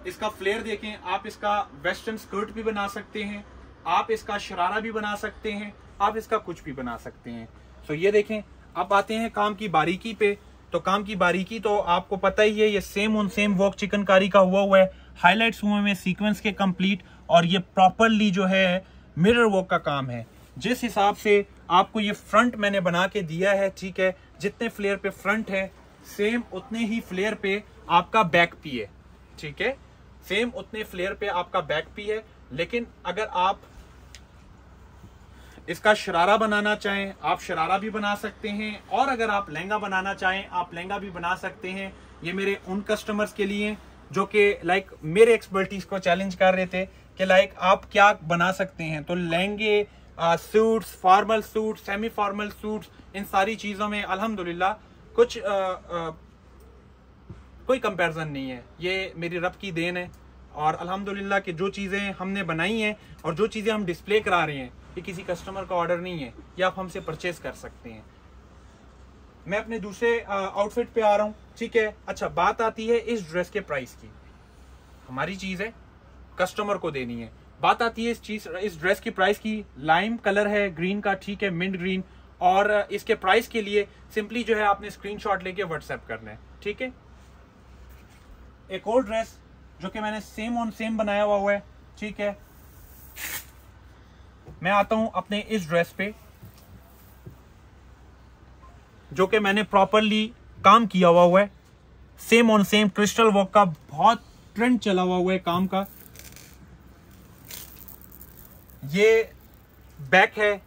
इसका फ्लेयर देखें। आप इसका वेस्टर्न स्कर्ट भी बना सकते हैं, आप इसका शरारा भी बना सकते हैं, आप इसका कुछ भी बना सकते हैं। सो ये देखें। अब आते हैं काम की बारीकी पे। तो काम की बारीकी तो आपको पता ही है, ये same on same work chikankari का हुआ है, हाईलाइट्स हुए में सीक्वेंस के कंप्लीट, और ये प्रॉपरली जो है मिरर वर्क का काम है। जिस हिसाब से आपको ये फ्रंट मैंने बना के दिया है, ठीक है, जितने फ्लेयर पे फ्रंट है सेम उतने ही फ्लेयर पे आपका बैक भी है, ठीक है, सेम उतने फ्लेयर पे आपका बैक भी है। लेकिन अगर आप इसका शरारा बनाना चाहें, आप शरारा भी बना सकते हैं, और अगर आप लहंगा बनाना चाहें, आप लहंगा भी बना सकते हैं। ये मेरे उन कस्टमर्स के लिए जो कि लाइक मेरे एक्सपर्टीज को चैलेंज कर रहे थे कि लाइक आप क्या बना सकते हैं। तो लहंगे, suits, formal suit, semi formal suits, इन सारी चीजों में अल्हम्दुलिल्लाह कुछ कोई कंपैरिजन नहीं है। ये मेरी रब की देन है, और अल्हम्दुलिल्लाह कि जो चीजें हमने बनाई हैं और जो चीजें हम डिस्प्ले करा रहे हैं, ये किसी कस्टमर का ऑर्डर नहीं है, ये आप हमसे परचेज कर सकते हैं। मैं अपने दूसरे आउटफिट पे आ रहा हूं, ठीक है। अच्छा, बात आती है इस ड्रेस के प्राइस की। हमारी चीज है, कस्टमर को देनी है। बात आती है इस ड्रेस की प्राइस की। लाइम कलर है ग्रीन का, ठीक है, मिंट ग्रीन, और इसके प्राइस के लिए सिंपली जो है आपने स्क्रीनशॉट लेके व्हाट्सएप करना है, ठीक है। एक और ड्रेस जो कि मैंने सेम ऑन सेम बनाया हुआ है, ठीक है। मैं आता हूं अपने इस ड्रेस पे जो कि मैंने प्रॉपरली काम किया हुआ है, same on same crystal work का बहुत ट्रेंड चला हुआ है काम का। ये बैक है,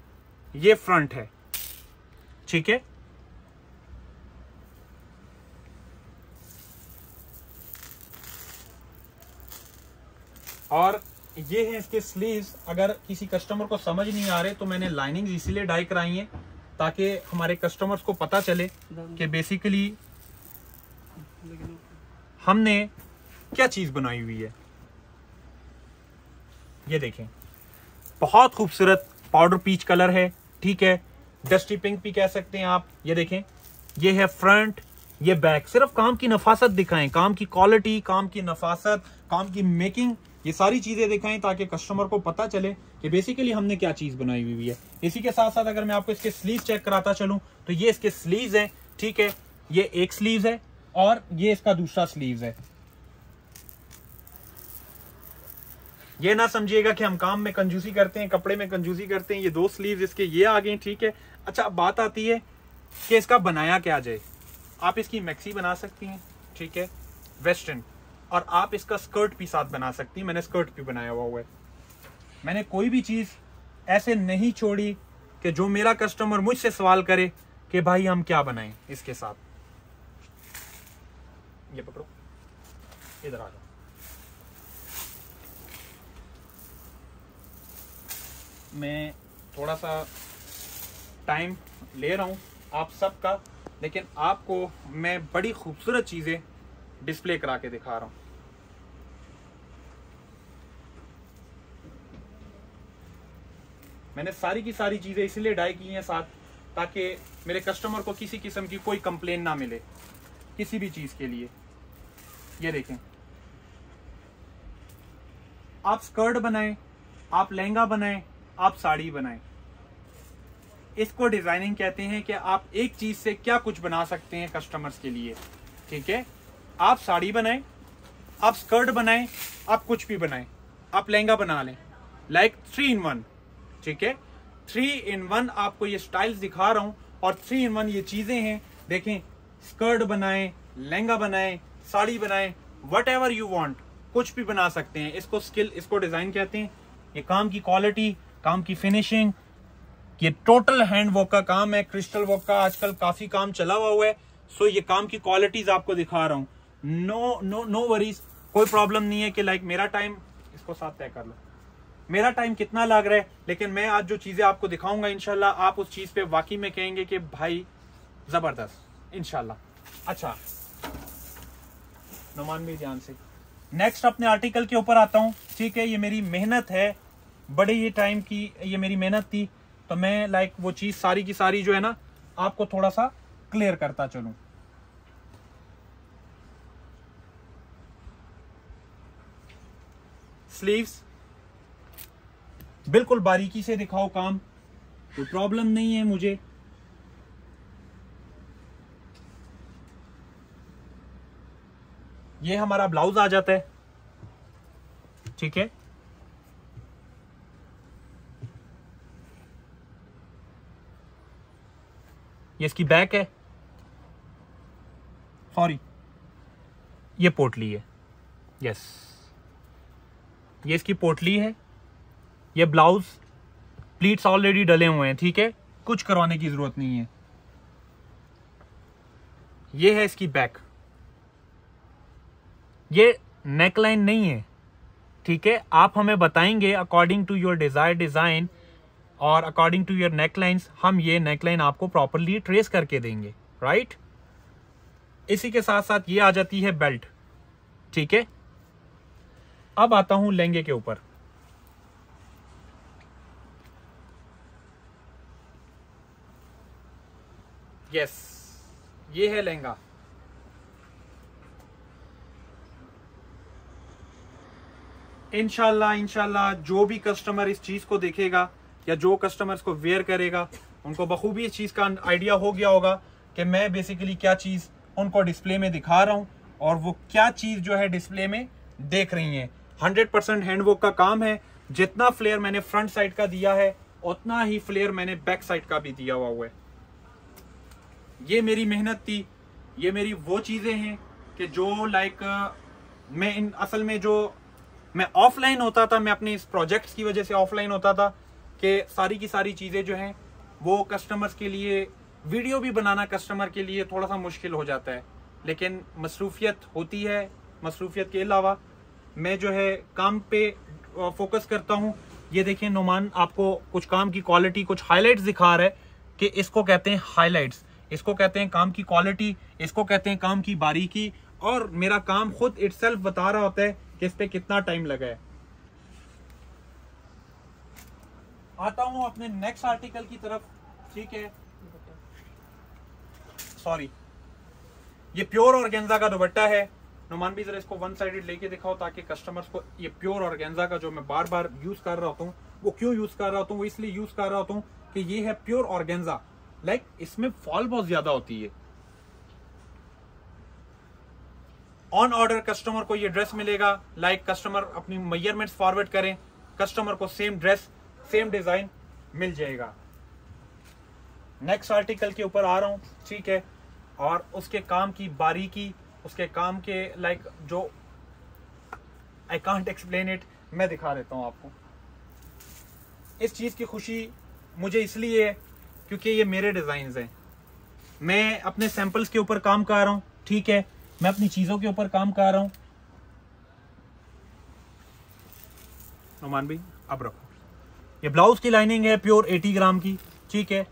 ये फ्रंट है, ठीक है। और ये है इसके स्लीव्स। अगर किसी कस्टमर को समझ नहीं आ रहे तो मैंने लाइनिंग्स इसीलिए डाई कराई हैं ताकि हमारे कस्टमर्स को पता चले कि बेसिकली हमने क्या चीज बनाई हुई है। ये देखें, बहुत खूबसूरत पाउडर पीच कलर है, ठीक है। डस्टी पिंक भी कह सकते हैं आप। ये देखें, ये है फ्रंट, ये बैक। सिर्फ काम की नफासत दिखाएं, काम की क्वालिटी, काम की नफासत, काम की मेकिंग, ये सारी चीजें दिखाएं ताकि कस्टमर को पता चले कि बेसिकली हमने क्या चीज बनाई हुई है। इसी के साथ साथ अगर मैं आपको इसके स्लीव चेक कराता चलूं तो ये इसके स्लीव्स हैं, ठीक है। ये एक स्लीव है और ये इसका दूसरा स्लीव है। ये ना समझिएगा कि हम काम में कंजूसी करते हैं, कपड़े में कंजूसी करते हैं। ये दो स्लीव्स इसके ये आ गए, ठीक है। अच्छा, अब बात आती है कि इसका बनाया क्या जाए। आप इसकी मैक्सी बना सकती हैं, ठीक है, वेस्टर्न, और आप इसका स्कर्ट भी साथ बना सकती हैं। मैंने स्कर्ट भी बनाया हुआ है। मैंने कोई भी चीज ऐसे नहीं छोड़ी कि जो मेरा कस्टमर मुझसे सवाल करे कि भाई हम क्या बनाएं इसके साथ। ये पकड़ो, इधर आ जाओ। मैं थोड़ा सा टाइम ले रहा हूं आप सबका, लेकिन आपको मैं बड़ी खूबसूरत चीजें डिस्प्ले करा के दिखा रहा हूं। मैंने सारी की सारी चीजें इसलिए डाई की हैं साथ ताकि मेरे कस्टमर को किसी किस्म की कोई कंप्लेन ना मिले किसी भी चीज के लिए। ये देखें, आप स्कर्ट बनाएं, आप लहंगा बनाएं, आप साड़ी बनाएं, इसको डिजाइनिंग कहते हैं कि आप एक चीज से क्या कुछ बना सकते हैं कस्टमर्स के लिए, ठीक है। आप साड़ी बनाएं, आप स्कर्ट बनाएं, आप कुछ भी बनाएं, आप लहंगा बना लें, लाइक 3 in 1, ठीक है। 3 in 1 आपको ये स्टाइल्स दिखा रहा हूं और 3 in 1 ये चीजें हैं। देखें, स्कर्ट बनाएं, लहंगा बनाएं, साड़ी बनाएं, वट एवर यू वांट, कुछ भी बना सकते हैं। इसको स्किल, इसको डिजाइन कहते हैं। ये काम की क्वालिटी, काम की फिनिशिंग, ये टोटल हैंड वर्क का काम है। क्रिस्टल वर्क का आजकल काफी काम चला हुआ है। सो ये काम की क्वालिटीज आपको दिखा रहा हूं। नो वरीज, कोई प्रॉब्लम नहीं है कि लाइक मेरा टाइम, इसको साथ तय कर लो, मेरा टाइम कितना लग रहा है, लेकिन मैं आज जो चीजें आपको दिखाऊंगा इंशाल्लाह आप उस चीज पे वाकई में कहेंगे कि भाई जबरदस्त, इंशाल्लाह। अच्छा नुमान भी ध्यान से, नेक्स्ट अपने आर्टिकल के ऊपर आता हूं, ठीक है। ये मेरी मेहनत है, बड़े ही टाइम की ये मेरी मेहनत थी, तो मैं लाइक वो चीज सारी की सारी जो है ना आपको थोड़ा सा क्लियर करता चलूं। स्लीव्स बिल्कुल बारीकी से दिखाओ काम, कोई प्रॉब्लम नहीं है मुझे। ये हमारा ब्लाउज आ जाता है, ठीक है। ये इसकी बैक है, सॉरी ये पोटली है, यस ये इसकी पोटली है। ये ब्लाउज प्लीट्स ऑलरेडी डले हुए हैं, ठीक है, कुछ करवाने की जरूरत नहीं है। ये है इसकी बैक, ये नेकलाइन नहीं है, ठीक है। आप हमें बताएंगे according to your desire design और अकॉर्डिंग टू योर नेकलाइंस, हम ये नेकलाइन आपको प्रॉपरली ट्रेस करके देंगे, राइट। इसी के साथ साथ ये आ जाती है बेल्ट, ठीक है। अब आता हूं लहंगे के ऊपर। यस, ये है लहंगा। इंशाल्लाह जो भी कस्टमर इस चीज को देखेगा या जो कस्टमर इसको वेयर करेगा उनको बखूबी इस चीज़ का आइडिया हो गया होगा कि मैं बेसिकली क्या चीज़ उनको डिस्प्ले में दिखा रहा हूँ और वो क्या चीज़ जो है डिस्प्ले में देख रही हैं। 100% हैंडवर्क का काम है। जितना फ्लेयर मैंने फ्रंट साइड का दिया है उतना ही फ्लेयर मैंने बैक साइड का भी दिया हुआ है। ये मेरी मेहनत थी, ये मेरी वो चीज़ें हैं कि जो लाइक मैं इन असल में जो मैं ऑफलाइन होता था, मैं अपने इस प्रोजेक्ट्स की वजह से ऑफलाइन होता था कि सारी की सारी चीज़ें जो हैं वो कस्टमर्स के लिए वीडियो भी बनाना कस्टमर के लिए थोड़ा सा मुश्किल हो जाता है, लेकिन मसरूफियत होती है। मसरूफियत के अलावा मैं जो है काम पे फोकस करता हूँ। ये देखिए नोमान आपको कुछ काम की क्वालिटी, कुछ हाइलाइट्स दिखा रहा है कि इसको कहते हैं हाइलाइट्स, इसको कहते हैं काम की क्वालिटी, इसको कहते हैं काम की बारीकी। और मेरा काम खुद इटसेल्फ बता रहा होता है कि इस पे कितना टाइम लगा है। आता हूं अपने नेक्स्ट आर्टिकल की तरफ, ठीक है। सॉरी, ये प्योर ऑर्गेन्जा का दुपट्टा है। नुमान भी जरा इसको वन साइडेड लेके दिखाओ ताकि कस्टमर्स को ये प्योर ऑर्गेन्जा का जो मैं बार बार यूज कर रहा होता हूँ, वो क्यों यूज कर रहा होता हूँ, वो इसलिए यूज कर रहा होता हूँ कि ये है प्योर ऑर्गेन्जा। लाइक इसमें फॉल बहुत ज्यादा होती है। ऑन ऑर्डर कस्टमर को ये ड्रेस मिलेगा। लाइक कस्टमर अपनी मेजरमेंट्स फॉरवर्ड करें, कस्टमर को सेम ड्रेस सेम डिजाइन मिल जाएगा। नेक्स्ट आर्टिकल के ऊपर आ रहा हूं, ठीक है। और उसके काम की बारीकी, उसके काम के लाइक जो आई कांट एक्सप्लेन इट, मैं दिखा देता हूं आपको। इस चीज की खुशी मुझे इसलिए है क्योंकि ये मेरे डिजाइन हैं। मैं अपने सैंपल्स के ऊपर काम कर रहा हूं, ठीक है। मैं अपनी चीजों के ऊपर काम कर रहा हूं। नुमान भाई अब रखो। ये ब्लाउज की लाइनिंग है प्योर 80 ग्राम की, ठीक है।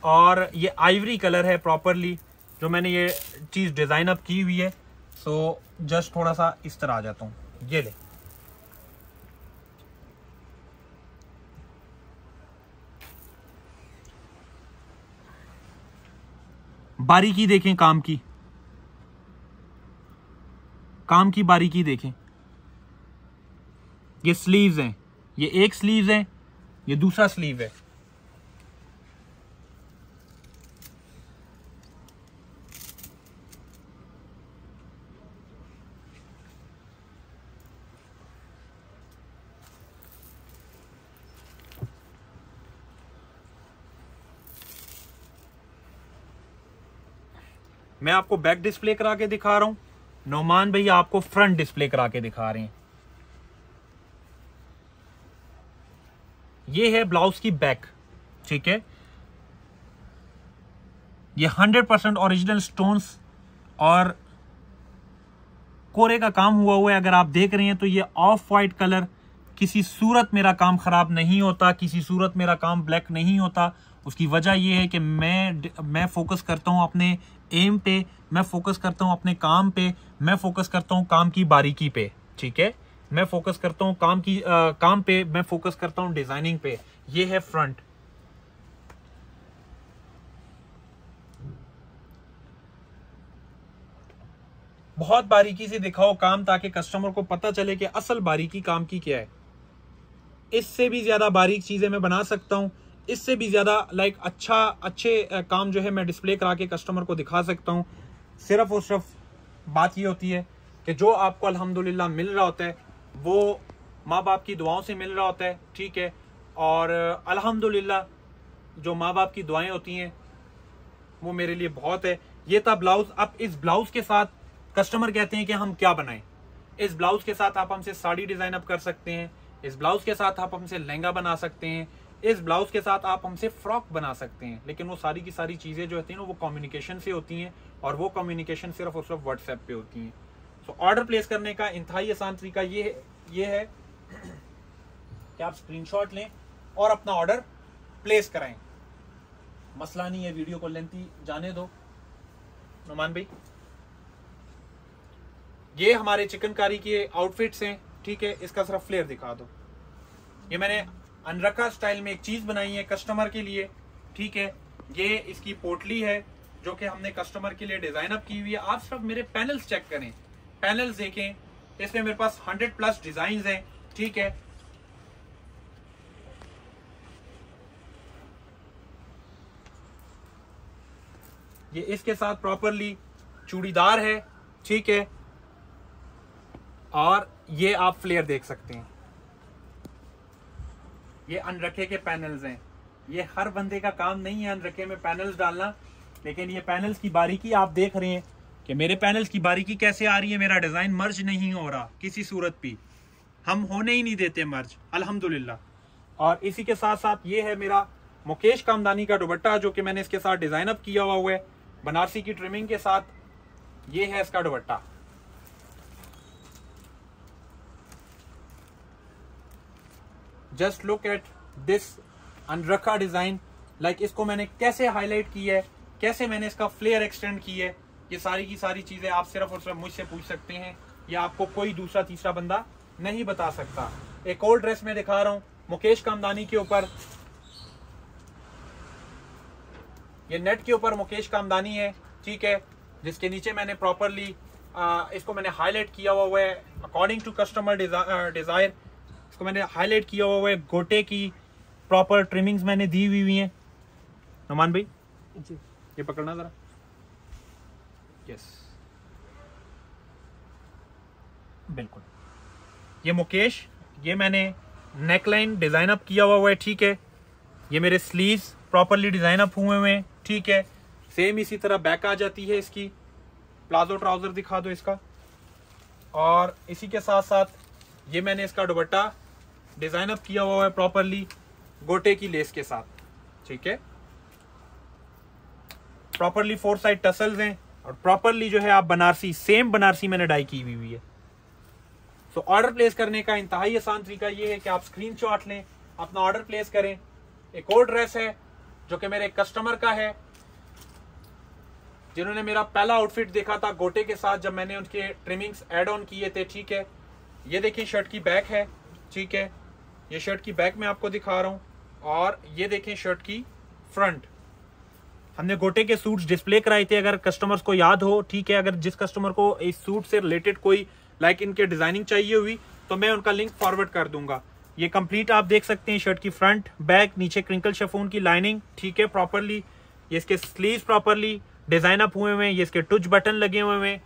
और ये आइवरी कलर है प्रॉपरली जो मैंने ये चीज डिजाइन अप की हुई है। सो जस्ट थोड़ा सा इस तरह आ जाता हूं। ये ले, बारीकी देखें, काम की बारीकी देखें। ये स्लीव्स हैं, ये एक स्लीव्स है, ये दूसरा स्लीव है। मैं आपको बैक डिस्प्ले करा के दिखा रहा हूं, नौमान भैया आपको फ्रंट डिस्प्ले करा के दिखा रहे हैं। ये है ब्लाउज की बैक, ठीक है। ये 100% ओरिजिनल स्टोन्स और कोरे का काम हुआ है। अगर आप देख रहे हैं तो ये ऑफ वाइट कलर, किसी सूरत मेरा काम खराब नहीं होता, किसी सूरत मेरा काम ब्लैक नहीं होता। उसकी वजह यह है कि मैं फोकस करता हूं अपने एम पे, मैं फोकस करता हूं अपने काम पे, मैं फोकस करता हूं काम की बारीकी पे, ठीक है। मैं फोकस करता हूं काम पे, मैं फोकस करता हूं डिजाइनिंग पे। ये है फ्रंट। बहुत बारीकी से दिखाओ काम ताकि कस्टमर को पता चले कि असल बारीकी काम की क्या है। इससे भी ज्यादा बारीक चीजें मैं बना सकता हूं, इससे भी ज्यादा लाइक अच्छे काम जो है मैं डिस्प्ले करा के कस्टमर को दिखा सकता हूं। सिर्फ और सिर्फ बात ये होती है कि जो आपको अल्हम्दुलिल्लाह मिल रहा होता है वो माँ बाप की दुआओं से मिल रहा होता है, ठीक है। और अल्हम्दुलिल्लाह जो माँ बाप की दुआएं होती हैं वो मेरे लिए बहुत है। ये था ब्लाउज। अब इस ब्लाउज के साथ कस्टमर कहते हैं कि हम क्या बनाएं। इस ब्लाउज के साथ आप हमसे साड़ी डिजाइन अप कर सकते हैं, इस ब्लाउज के साथ आप हमसे लहंगा बना सकते हैं, इस ब्लाउज के साथ आप हमसे फ्रॉक बना सकते हैं। लेकिन वो सारी की सारी चीजें जो होती हैं वो कम्युनिकेशन से होती हैं और वो कम्युनिकेशन सिर्फ और सिर्फ व्हाट्सएप पे होती हैं। तो ऑर्डर प्लेस करने का इंतहाई आसान तरीका ये है कि आप स्क्रीनशॉट लें और अपना ऑर्डर प्लेस कराएं। मसला नहीं है, वीडियो को लेंथी जाने दो। नुमान भाई ये हमारे चिकनकारी के आउटफिट्स हैं, ठीक है। इसका सिर्फ फ्लेयर दिखा दो। ये मैंने अनरखा स्टाइल में एक चीज बनाई है कस्टमर के लिए, ठीक है। ये इसकी पोटली है जो कि हमने कस्टमर के लिए डिजाइन अप की हुई है। आप सिर्फ मेरे पैनल्स चेक करें, पैनल्स देखें, इसमें मेरे पास 100+ डिजाइन हैं, ठीक है। ये इसके साथ प्रॉपरली चूड़ीदार है, ठीक है। और ये आप फ्लेयर देख सकते हैं, ये अनरखे के पैनल्स हैं। ये हर बंदे का काम नहीं है अनरखे में पैनल्स डालना, लेकिन ये पैनल्स की बारीकी आप देख रहे हैं कि मेरे पैनल्स की बारीकी कैसे आ रही है। मेरा डिजाइन मर्ज नहीं हो रहा किसी सूरत भी, हम होने ही नहीं देते मर्ज, अल्हम्दुलिल्लाह। और इसी के साथ साथ ये है मेरा मुकेश कामदानी का दुपट्टा, जो कि मैंने इसके साथ डिजाइन अप किया हुआ है बनारसी की ट्रिमिंग के साथ। ये है इसका दुपट्टा। जस्ट लुक एट दिस अनरखा डिजाइन, लाइक इसको मैंने कैसे हाईलाइट की है, कैसे मैंने इसका फ्लेयर एक्सटेंड की है। ये सारी की सारी चीजें आप सिर्फ और सिर्फ मुझसे पूछ सकते हैं, या आपको कोई दूसरा तीसरा बंदा नहीं बता सकता। एक और ड्रेस में दिखा रहा हूं मुकेश कामदानी के ऊपर। ये नेट के ऊपर मुकेश कामदानी है, ठीक है, जिसके नीचे मैंने प्रॉपरली इसको मैंने हाईलाइट किया हुआ है अकॉर्डिंग टू कस्टमर डिजायर। इसको मैंने हाईलाइट किया हुआ है, गोटे की प्रॉपर ट्रिमिंग्स मैंने दी हुई हैं। नुमान भाई जी ये पकड़ना जरा, यस बिल्कुल। ये मुकेश, ये मैंने नेकलाइन डिजाइन अप किया हुआ है, ठीक है। ये मेरे स्लीव्स प्रॉपरली डिजाइन अप हुए हैं, ठीक है। सेम इसी तरह बैक आ जाती है इसकी, प्लाजो ट्राउजर दिखा दो इसका। और इसी के साथ साथ ये मैंने इसका दुपट्टा डिजाइन अप किया हुआ है प्रॉपरली गोटे की लेस के साथ, ठीक है। प्रॉपरली 4 साइड टसल्स हैं और प्रॉपरली जो है आप बनारसी, सेम बनारसी मैंने डाई की हुई है। तो ऑर्डर प्लेस करने का इंतहाई आसान तरीका ये है कि आप स्क्रीनशॉट लें, अपना ऑर्डर प्लेस करें। एक और ड्रेस है जो कि मेरे कस्टमर का है, जिन्होंने मेरा पहला आउटफिट देखा था गोटे के साथ जब मैंने उनके ट्रिमिंग्स ऐड ऑन किए थे, ठीक है। ये देखिए शर्ट की बैक है, ठीक है। ये शर्ट की बैक मैं आपको दिखा रहा हूं, और ये देखें शर्ट की फ्रंट। हमने गोटे के सूट्स डिस्प्ले कराए थे, अगर कस्टमर्स को याद हो, ठीक है। अगर जिस कस्टमर को इस सूट से रिलेटेड कोई लाइक इनके डिजाइनिंग चाहिए हुई तो मैं उनका लिंक फॉरवर्ड कर दूंगा। ये कंप्लीट आप देख सकते हैं, शर्ट की फ्रंट बैक, नीचे क्रिंकल शिफॉन की लाइनिंग, ठीक है प्रॉपरली। ये इसके स्लीव्स प्रॉपरली डिजाइन अप हुए हैं, ये इसके टुच बटन लगे हुए हैं।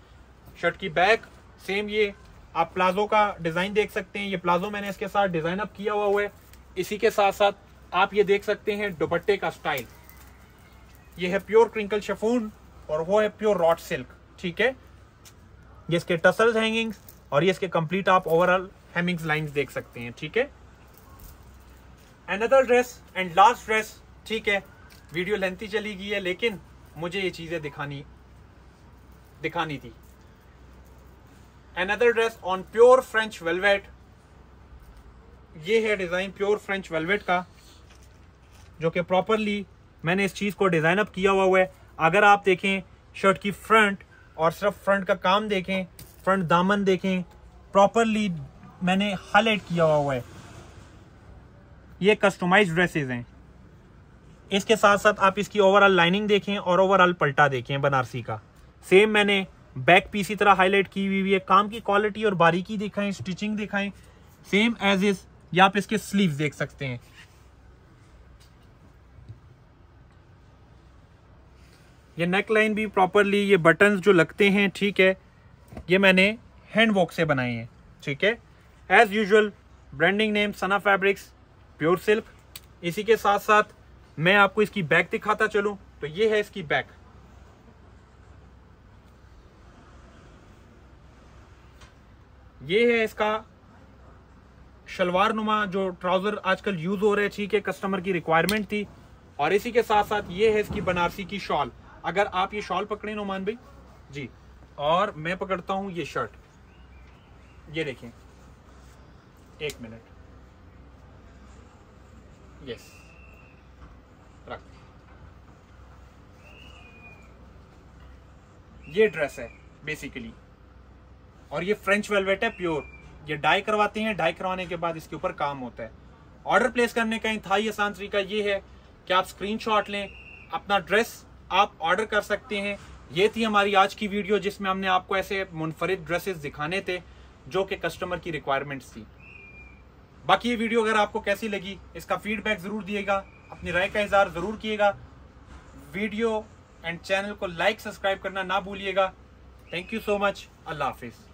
शर्ट की बैक सेम, ये आप प्लाजो का डिजाइन देख सकते हैं, ये प्लाजो मैंने इसके साथ डिजाइन अप किया हुआ है। इसी के साथ साथ आप ये देख सकते हैं दुपट्टे का स्टाइल, ये है प्योर क्रिंकल शिफॉन और वो है प्योर रॉट सिल्क, ठीक है। ये इसके टसल्स हैंगिंग्स और ये इसके कंप्लीट आप ओवरऑल हेमिंग्स लाइंस देख सकते हैं, ठीक है। Another dress and last dress, ठीक है। वीडियो लेंथी चली गई है लेकिन मुझे ये चीजें दिखानी थी। Another dress on pure French velvet, ये है डिजाइन प्योर फ्रेंच वेलवेट का, जो कि प्रॉपरली मैंने इस चीज को डिजाइन अप किया हुआ है। अगर आप देखें शर्ट की फ्रंट और सिर्फ फ्रंट का काम देखें, फ्रंट दामन देखें, प्रॉपरली मैंने हाईलाइट किया हुआ है। ये कस्टमाइज्ड ड्रेसेस हैं। इसके साथ साथ आप इसकी ओवरऑल लाइनिंग देखें और ओवरऑल पल्टा देखें बनारसी का। सेम मैंने बैक पीस की तरह हाईलाइट की हुई है। काम की क्वालिटी और बारीकी दिखाएं, स्टिचिंग दिखाएं, सेम एज इज। या आप इसके स्लीव्स देख सकते हैं। ये नेक लाइन भी प्रॉपरली, ये बटन्स जो लगते हैं, ठीक है, ये मैंने हैंड वर्क से बनाए हैं, ठीक है। As usual branding name Sana fabrics, pure silk. इसी के साथ साथ मैं आपको इसकी बैक दिखाता चलूं, तो ये है इसकी बैक। ये है इसका शलवार नुमा जो ट्राउजर आजकल यूज हो रहे हैं, ठीक है, कस्टमर की रिक्वायरमेंट थी। और इसी के साथ साथ ये है इसकी बनारसी की शॉल। अगर आप ये शॉल पकड़े नुमान भाई जी, और मैं पकड़ता हूं ये शर्ट, ये देखें, एक मिनट, यस रख। ये ड्रेस है बेसिकली, और ये फ्रेंच वेलवेट है प्योर। ये डाई करवाते हैं, डाई करवाने के बाद इसके ऊपर काम होता है। ऑर्डर प्लेस करने का इंतहाई आसान तरीका ये है कि आप स्क्रीनशॉट लें, अपना ड्रेस आप ऑर्डर कर सकते हैं। ये थी हमारी आज की वीडियो, जिसमें हमने आपको ऐसे मुनफरिद ड्रेसेस दिखाने थे जो कि कस्टमर की रिक्वायरमेंट्स थी। बाकी ये वीडियो अगर आपको कैसी लगी, इसका फीडबैक जरूर दिएगा, अपनी राय का इजहार जरूर किएगा। वीडियो एंड चैनल को लाइक सब्सक्राइब करना ना भूलिएगा। Thank you so much. अल्लाह हाफिज़।